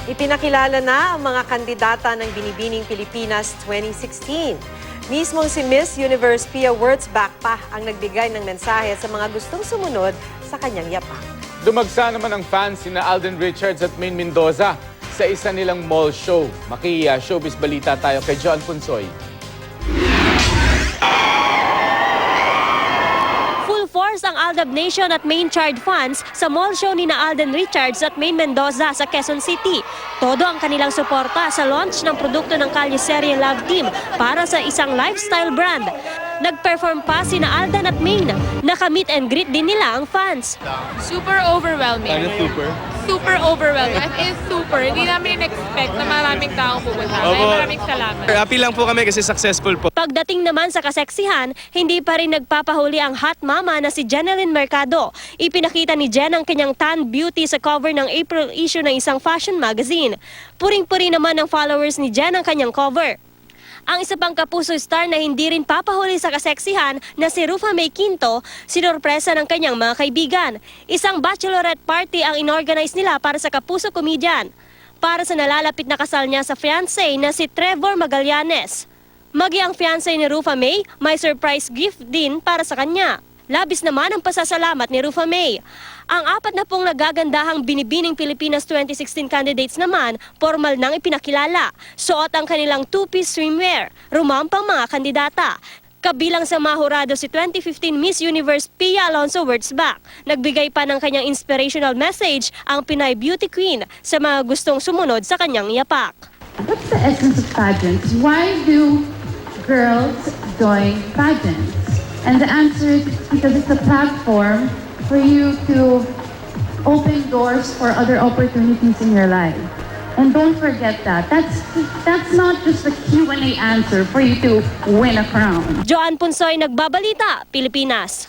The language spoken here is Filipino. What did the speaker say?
Ipinakilala na ang mga kandidata ng Binibining Pilipinas 2016. Mismong si Miss Universe Pia Wurtzbach pa ang nagbigay ng mensahe sa mga gustong sumunod sa kanyang yapak. Dumagsa naman ang fans sina Alden Richards at Maine Mendoza sa isa nilang mall show. Maki-showbiz balita tayo kay John Punsoy. Force ang Aldab Nation at Maine Chard fans sa mall show ni na Alden Richards at Maine Mendoza sa Quezon City. Todo ang kanilang suporta sa launch ng produkto ng Kalye Serye Love Team para sa isang lifestyle brand. Nag-perform pa sina Alden at Maine. Naka-meet and greet din nila ang fans. Super overwhelming. Ano super? Super overwhelming. As in super. Hindi namin in-expect na maraming taong pupunta. Kaya maraming salamat. Happy lang po kami kasi successful po. Pagdating naman sa kaseksihan, hindi pa rin nagpapahuli ang hot mama na si Jeneline Mercado. Ipinakita ni Jen ang kanyang tan beauty sa cover ng April issue ng isang fashion magazine. Puring-puri naman ng followers ni Jen ang kanyang cover. Ang isa pang kapuso star na hindi rin papahuli sa kaseksihan na si Rufa May Quinto, sinorpresa ng kanyang mga kaibigan. Isang bachelorette party ang inorganize nila para sa kapuso comedian. Para sa nalalapit na kasal niya sa fiancé na si Trevor Magallanes. Magi ang fiancé ni Rufa May, may surprise gift din para sa kanya. Labis naman ang pasasalamat ni Rufa May. Ang 40 nagagandahang Binibining Pilipinas 2016 candidates naman, formal nang ipinakilala. Suot ang kanilang two-piece swimwear, rumampang mga kandidata. Kabilang sa mahurado si 2015 Miss Universe Pia Alonso Wurtzbach. Nagbigay pa ng kanyang inspirational message ang Pinay Beauty Queen sa mga gustong sumunod sa kanyang yapak. What's the essence of pageants? Why do girls join pageants? And the answer is because it's a platform for you to open doors for other opportunities in your life. And don't forget that. That's not just a Q&A answer for you to win a crown. Joan Punsoy, Nagbabalita, Pilipinas.